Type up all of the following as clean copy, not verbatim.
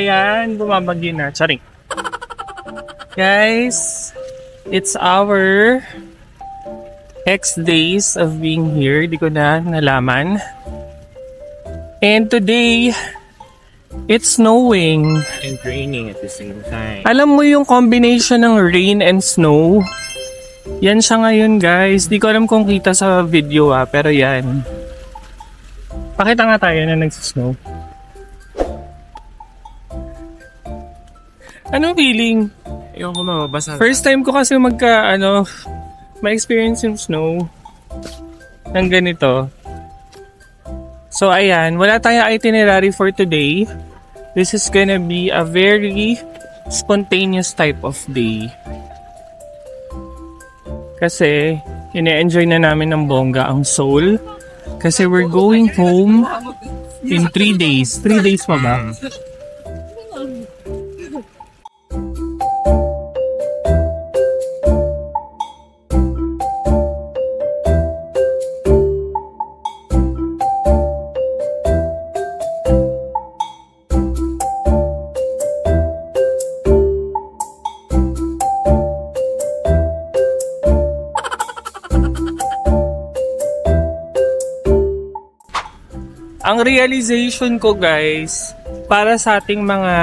Ayan, bumabagyo na. Sorry. Guys, it's our X days of being here. Di ko na nalaman. And today, it's snowing. And raining at the same time. Alam mo yung combination ng rain and snow? Yan siya ngayon, guys. Di ko alam kung kita sa video pero yan. Pakita nga tayo na nagsisnow. Anong feeling? Ewan ko mababasa. First time ko kasi ma-experience yung snow ng ganito. So ayan, wala tayong itinerary for today. This is gonna be a very spontaneous type of day. Kasi ine-enjoy na namin ng bongga ang Seoul. Kasi we're going home in 3 days. 3 days pa ba? Ang realization ko, guys, para sa ating mga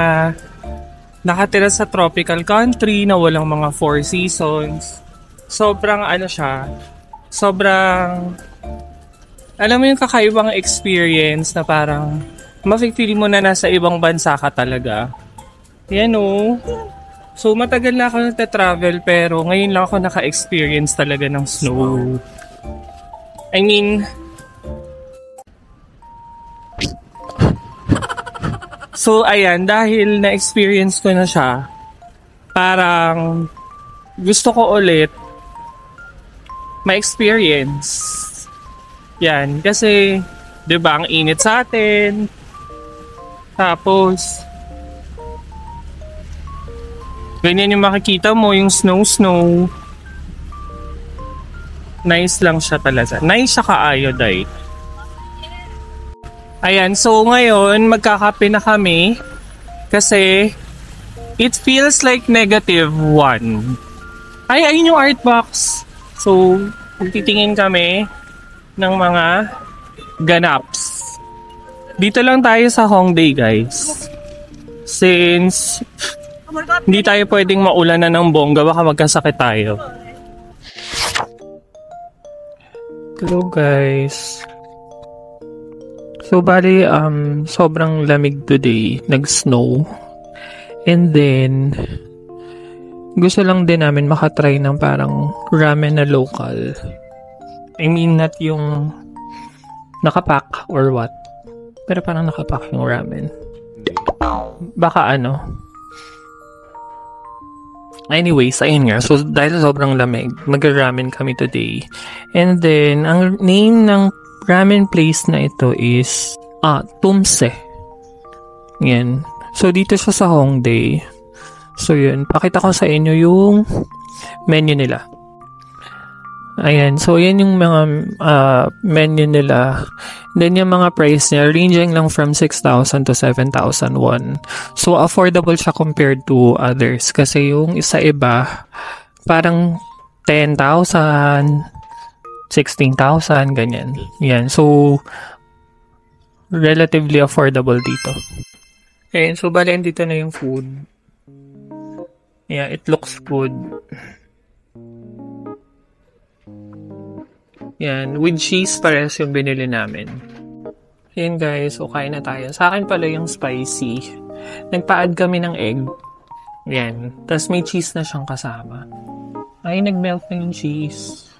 nakatira sa tropical country na walang mga 4 seasons, sobrang alam mo yung kakaibang experience na parang mafe-feel mo na nasa ibang bansa ka talaga. Yan o. So matagal na ako nagta-travel pero ngayon lang ako naka-experience talaga ng snow. I mean, so ayan, dahil na-experience ko na siya, parang gusto ko ulit ma-experience. Yan, kasi 'di ba ang init sa atin. Tapos ganyan yung makikita mo, yung snow. Nice lang siya talaga. Nice siya ka-iodide. Ayan, so ngayon magkakape na kami kasi it feels like -1. Ay, ayun yung art box. So, titingin kami ng mga ganaps. Dito lang tayo sa Hongdae, guys. Since hindi tayo pwedeng maulanan ng bongga, baka magkasakit tayo. Hello, guys. So, bali, sobrang lamig today. Nag-snow. And then, gusto lang din namin makatry ng parang ramen na local. I mean, not yung nakapack or what. Pero parang nakapack yung ramen. Baka Anyways, ayun nga. So, dahil sobrang lamig, mag-ramen kami today. And then, ang name ng ramen place na ito is Tumse. Yan. So, dito siya sa Hongdae. So, yun. Pakita ko sa inyo yung menu nila. Ayan. So, yan yung mga menu nila. Then, yung mga price niya, ranging lang from 6,000 to 7,000 won. So, affordable siya compared to others. Kasi yung isa iba, parang 10,000, 16,000, ganyan. Yan. So, relatively affordable dito. Ayan. So, bali, dito na yung food. Yeah, it looks good. Yan. With cheese, pares yung binili namin. Ayan, guys. So, kain na tayo. Sa akin pala yung spicy. Nagpa-add kami ng egg. Yan. Tapos may cheese na siyang kasama. Ay, nag-melt na yung cheese.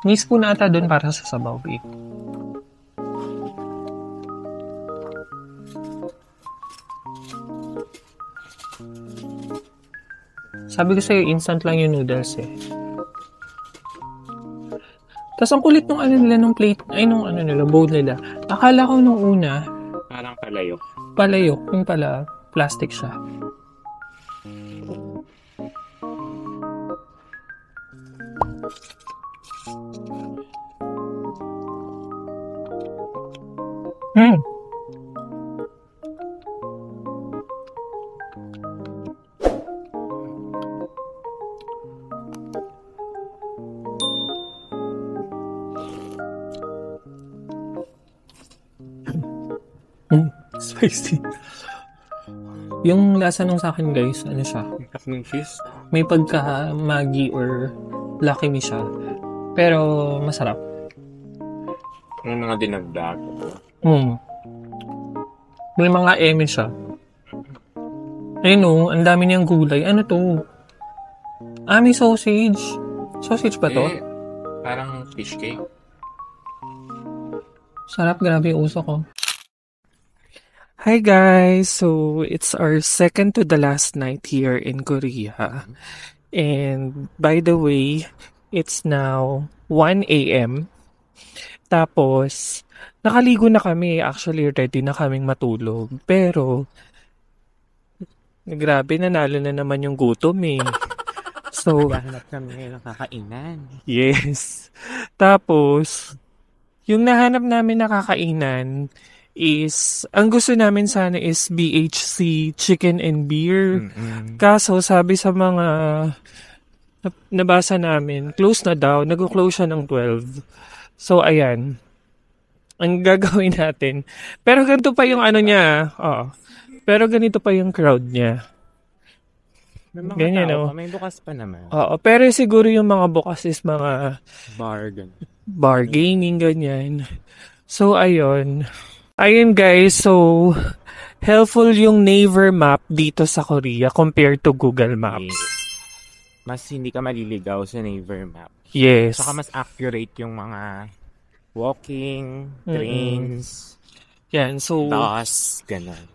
May spoon ata dun para sa sabaw, babe. Sabi ko sa'yo, instant lang yung noodles eh. Tapos ang kulit nung nila, nung plate, nung bowl nila. Akala ko nung una, parang palayok. Palayok, yung pala, plastic siya. spicy. Yung lasa nung sa akin guys, ano siya? Ng cheese. May pagka-Maggi or Lucky Me siya. Pero masarap. Yung mga dinagdag. May mga eme siya. Ayun o, ang dami niyang gulay. Ano to? May sausage. Sausage ba to? Parang fish cake. Sarap, grabe yung uso ko. Hi guys! So, it's our second to the last night here in Korea. And by the way, it's now 1 a.m. Tapos, nakaligo na kami. Actually, ready na kaming matulog. Pero, grabe, nanalo na naman yung gutom eh. So, Hanap kami ng kakainan. yes. Tapos, yung nahanap namin na kakainan is, ang gusto namin sana is BHC Chicken and Beer. Kaso, sabi sa mga nabasa namin, close na daw. Nag-close siya ng 12. So, ayan. Ang gagawin natin. Pero ganito pa yung ano niya. Pero ganito pa yung crowd niya. May mga Ganyan, tao no? pa, may bukas pa naman. Pero siguro yung mga bukas is mga Bar, gaming, ganyan. So, ayun. Ayun guys, so, helpful yung Naver map dito sa Korea compared to Google Maps. Mas hindi ka maliligaw sa Naver map. Yes. Saka mas accurate yung mga walking, trains, Yan, so, bus, gano'n.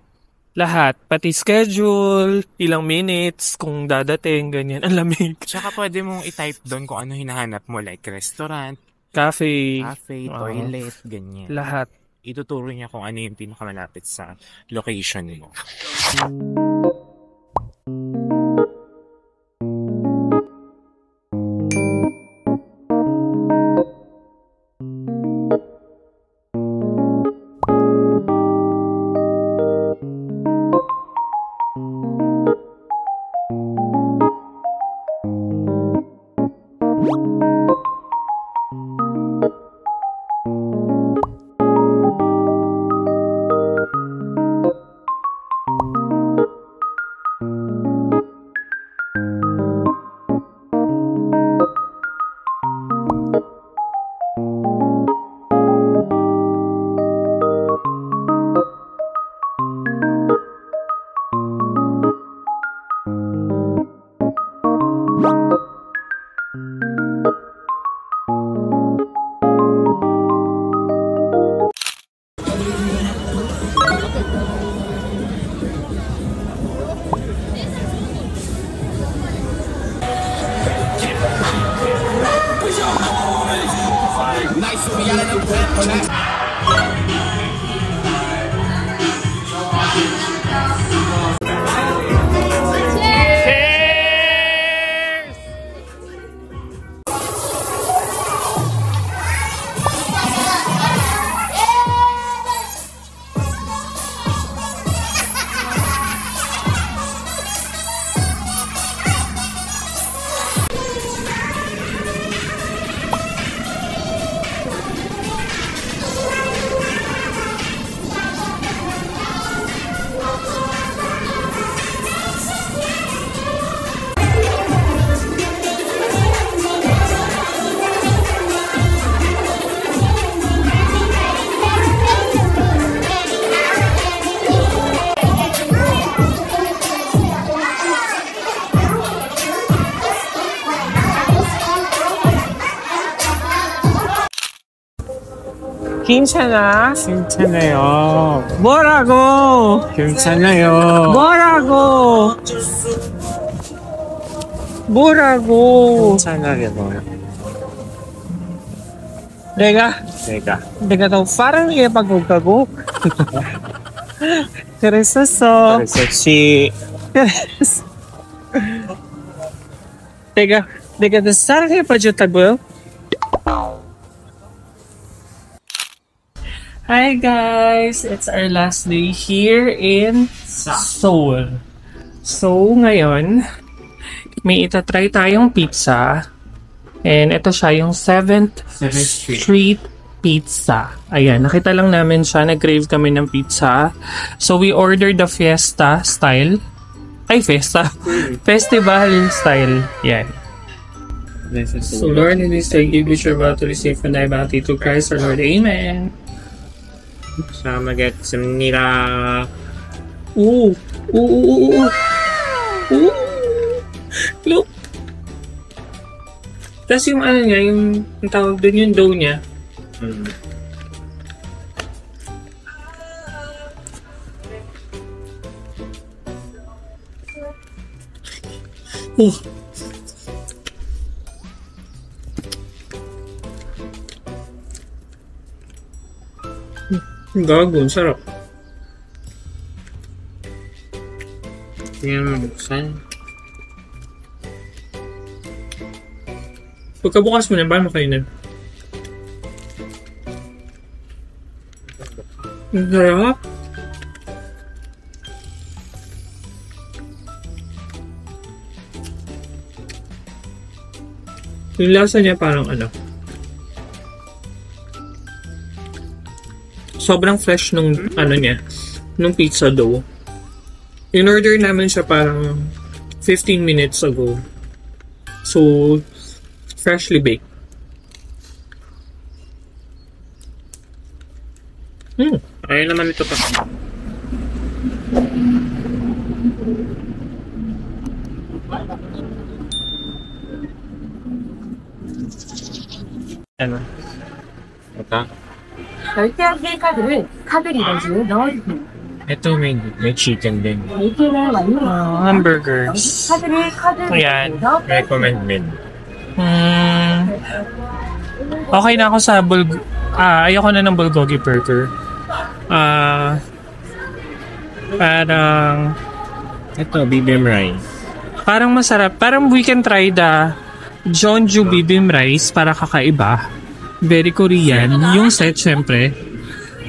lahat. Pati schedule, ilang minutes, kung dadating, ganyan. Ang lamig. Tsaka pwede mong i-type doon kung ano hinahanap mo, like restaurant, Cafe. toilet, ganyan. Lahat. Ituturo niya kung ano yung pinakamalapit sa location mo. 괜찮아? 괜찮아요. 뭐라고? 괜찮아요. 뭐라고? 뭐라고? 괜찮아요. 내가 더 빠르게 바꾸고 그랬었어. 그랬었지. 그랬어. 내가 더 빠르게 봐줬다고요? Hi guys! It's our last day here in Seoul. So, ngayon, may itatry tayong pizza. And ito siya yung 7th Street pizza. Ayan, nakita lang namin siya. Nag-crave kami ng pizza. So, we ordered the fiesta style. Ay, fiesta. Festival style. Yan. So, Lord, in this day, give which you're about to receive from thy bounty to Christ our Lord. Amen. 잘 먹겠습니다. Ooh. Ooh. Look. Tapos yung ano niya, yung tawag doon, yung dough niya. Gago, sarap. Yan mabuksan. Pagkabukas mo na, paano kainin? Ang sarap. Yung lasa niya parang ano. Sobrang fresh nung ano niya, nung pizza dough. In-order namin siya parang 15 minutes ago. So, freshly baked. Ayun naman ito pa. Ano? Ito? 결제하실 카드를 카드 리더즈에 넣어주세요. Ito may chicken din. 결제를 완료. Hamburgers. 카드를 카드 Ayan. 리더즈에서 Recommended. Okay na ako sa ayoko na ng bulgogi burger. Parang Ito, bibim rice. parang masarap. Parang we can try the Jeonju Bibim Rice para kakaiba. Very Korean. Yung set, syempre.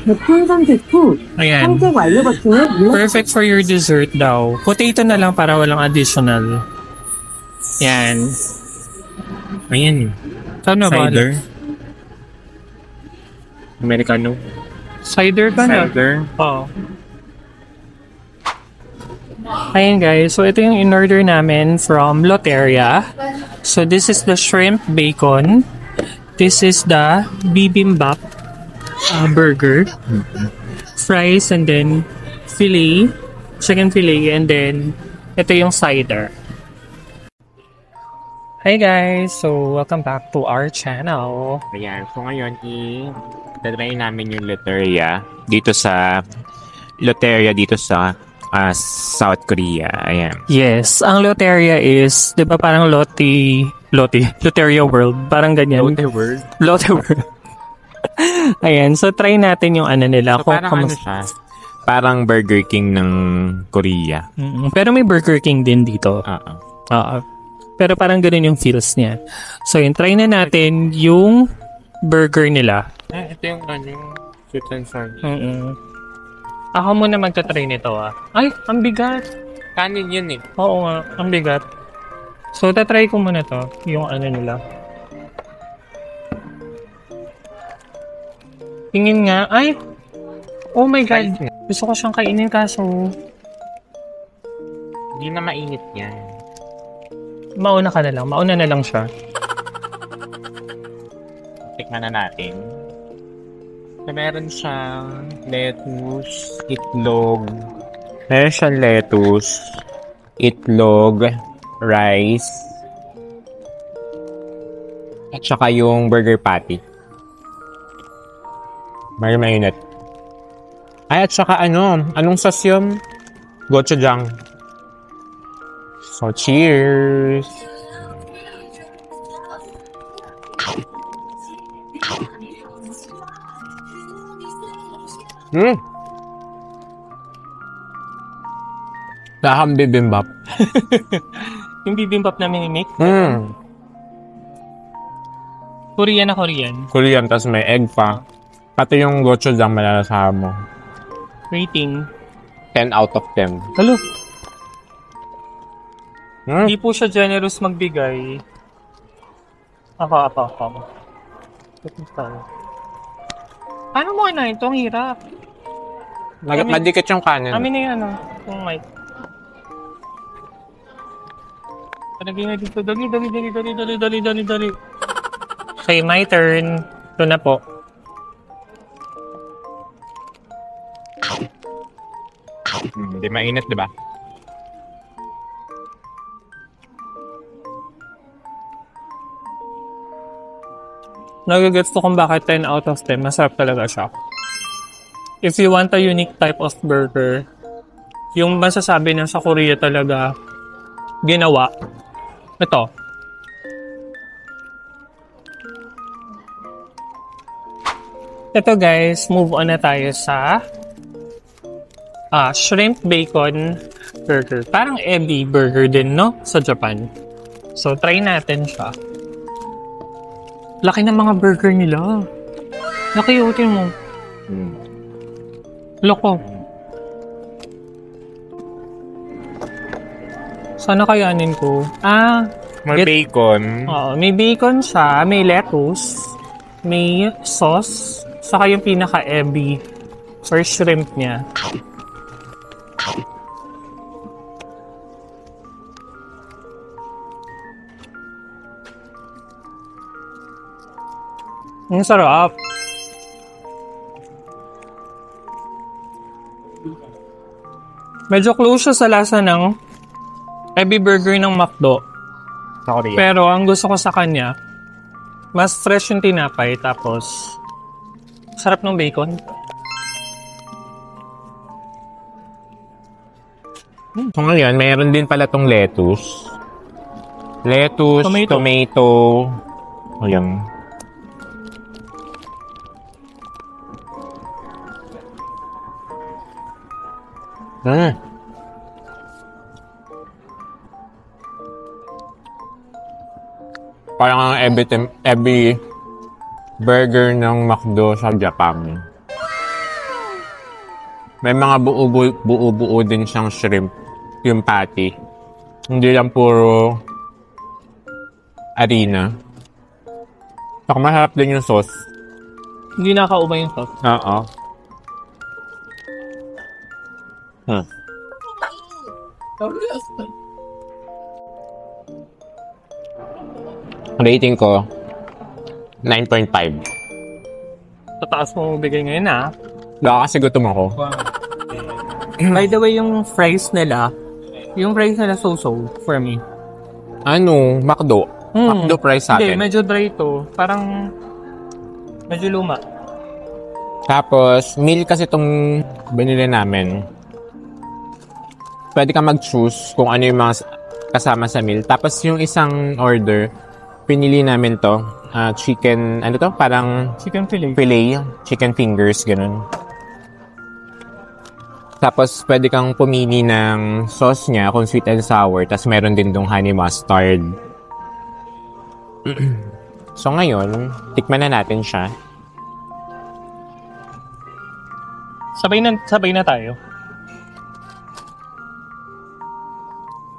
제품 선택 후 Ayan. 선택 완료 버튼을 눌러 Perfect for your dessert daw. Potato na lang para walang additional. Yan. Ayan. Ano ba? Cider. Americano. Cider ka na? Cider. Oo. Ayan guys, so ito yung in-order namin from Loteria. So this is the shrimp bacon. This is the bibimbap burger. Fries and then fillet, chicken fillet, and then ito yung cider. Hi guys, so welcome back to our channel. Ayan. So ngayon, i-try namin yung Loteria dito sa South Korea. Ayan. Yes, ang Loteria is, di ba parang Loteria World, parang ganyan. Lotte World. Lotte World. Ayan, so try natin yung ano nila. So parang ano siya? Parang Burger King ng Korea. Pero may Burger King din dito. Oo. Pero parang ganun yung feels niya. So yun, try na natin yung burger nila. Ito yung sweet and sour. Ako muna magta-try nito Ay, ang bigat. Kanin yun eh. Oo nga, ang bigat. So, tatry ko muna to. Yung ano nila. Tingin nga. Ay! Oh my God. Gusto ko siyang kainin kaso Hindi na mainit yan. mauna ka na lang. Mauna na lang siya. Tikman na natin. So, meron siyang lettuce, itlog. Meron siyang lettuce, itlog, rice, at saka yung burger patty. May mainit. Ay, at saka anong sauce yun? Gochujang. So, cheers! Laham bibimbap. Yung bibimbap na minimik. Korean na Korean. Korean, tas may egg pa. Pati yung gochujang malalasahan mo. Rating. 10 out of 10. Halo. Hindi po siya generous magbigay. Ako. Paano mo na ito? Ang hirap. Madikit yung kanin. Amin na yan, yung mic. Palagay na dito. Dali. Okay, my turn. Ito na po. Hindi mainit, di ba? Nagagets ko kung bakit 10 out of 10. Masarap talaga siya. If you want a unique type of burger, yung masasabi na sa Korea talaga ginawa, ito. Ito guys, move on na tayo sa shrimp bacon burger. Parang ebi burger din, no? Sa Japan. So, try natin siya. Laki ng mga burger nila. Nakiyutin mo. Loko. Sana kayanin ko. May bacon. Oo, may bacon siya, may lettuce, may sauce, saka yung pinaka-ebi or shrimp niya. Ang sarap. Medyo close siya sa lasa ng ebi burger ng McDo. Sa Korea. Pero ang gusto ko sa kanya, mas fresh yung tinapay, tapos sarap ng bacon. So ngayon, mayroon din pala tong lettuce. Lettuce, tomato. Ayan. Parang ang every burger ng McDo sa Japan. May mga buo-buo din siyang shrimp, yung patty. Hindi lang puro harina. Saka masarap din yung sauce. Hindi nakauba yung sauce. Oo. Rating ko 9.5. Tataas mo bigay ngayon Baka kasi gutom ako. By the way, yung fries nila so-so for me. Ano? McDo? McDo fries sa Hindi, atin. medyo dry ito. Parang medyo luma. Tapos, meal kasi itong binili namin. Pwede ka mag-choose kung ano yung mga kasama sa meal. Tapos, yung isang order, pinili namin to. Chicken, ano to? Parang Chicken fillet. Chicken fingers, ganun. Tapos, pwede kang pumili ng sauce niya kung sweet and sour. Tapos, meron din dong honey mustard. So, ngayon, tikman na natin siya. Sabay na tayo.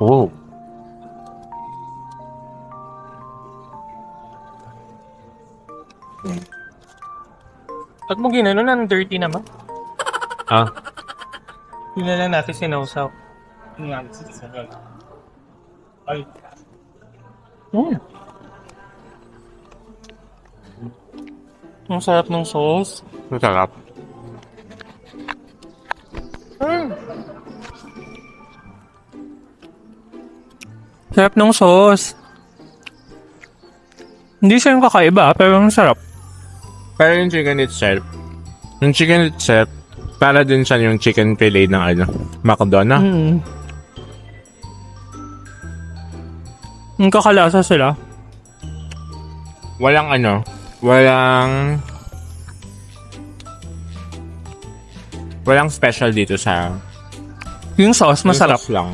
Oh. Pag mo ginano na, dirty naman. Yun na lang natin sinausaw. Ay. Ang sarap ng sauce. Masarap. Sarap ng sauce. Hindi siya yung kakaiba, pero ang sarap. Pero yung chicken itself, para din siya yung chicken fillet ng McDo na. Ang kakalasa sila. Walang special dito sa Yung sauce, masarap. Yung sauce lang.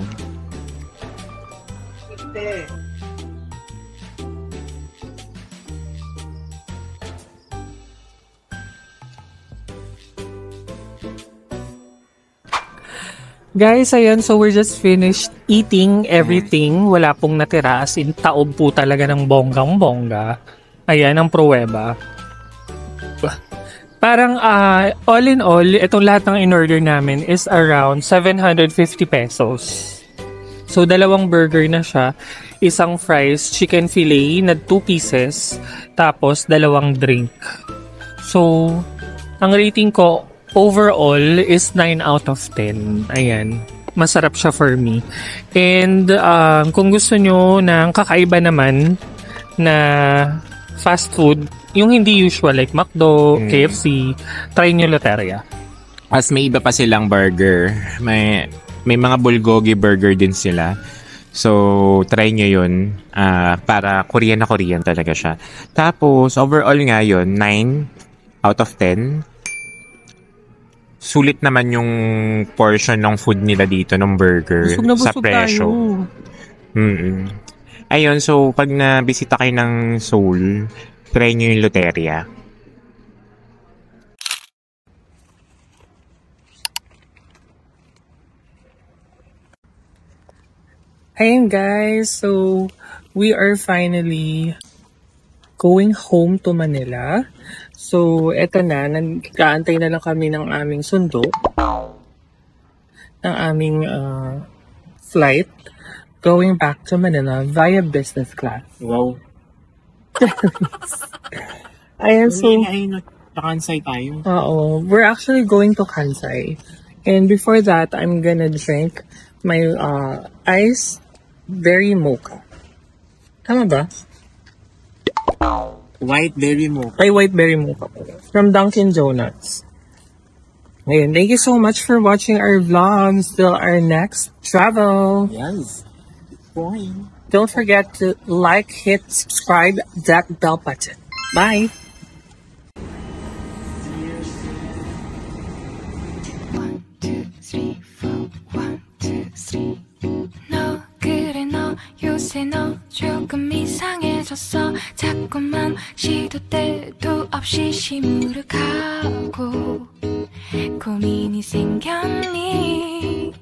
Guys, ayan, so we're just finished eating everything. Wala pong natira, as in taob po talaga ng bonggang-bongga. Ayan ang pruweba. Parang all in all, itong lahat ng in-order namin is around 750 pesos. So, dalawang burger na siya, isang fries, chicken fillet na 2 pieces, tapos dalawang drink. So, ang rating ko overall is 9 out of 10. Ayan. Masarap siya for me. And kung gusto nyo ng kakaiba naman na fast food, yung hindi usual like McDo, KFC, try nyo Loteria. As may iba pa silang burger. May mga bulgogi burger din sila. So, try nyo yun. Para Korean na Korean talaga siya. Tapos, overall nga yun, 9 out of 10. Sulit naman yung portion ng food nila dito, ng burger. Busog na sa busog presyo. tayo. Ayun, so pag nabisita kayo ng Seoul, try nyo yung Loteria. Ayan guys, so we are finally going home to Manila. So, eto na, nagkaantay na lang kami ng aming sundo, ng aming flight, going back to Manila via business class. Wow. Ayan, so, Nakansay tayo. we're actually going to Kansai. And before that, I'm gonna drink my iced berry mocha. Tama ba? White berry mocha. Ay, white berry mocha from Dunkin' Donuts. Ayun, thank you so much for watching our vlogs till our next travel. Yes. Boy. Don't forget to like, hit, subscribe, that bell button. Bye! 1, 2, 3, 4 1, 2, 3 너 그래 너 요새 너 조금 이상해졌어 자꾸만 시도 때도 없이 시무룩하고 고민이 생겼니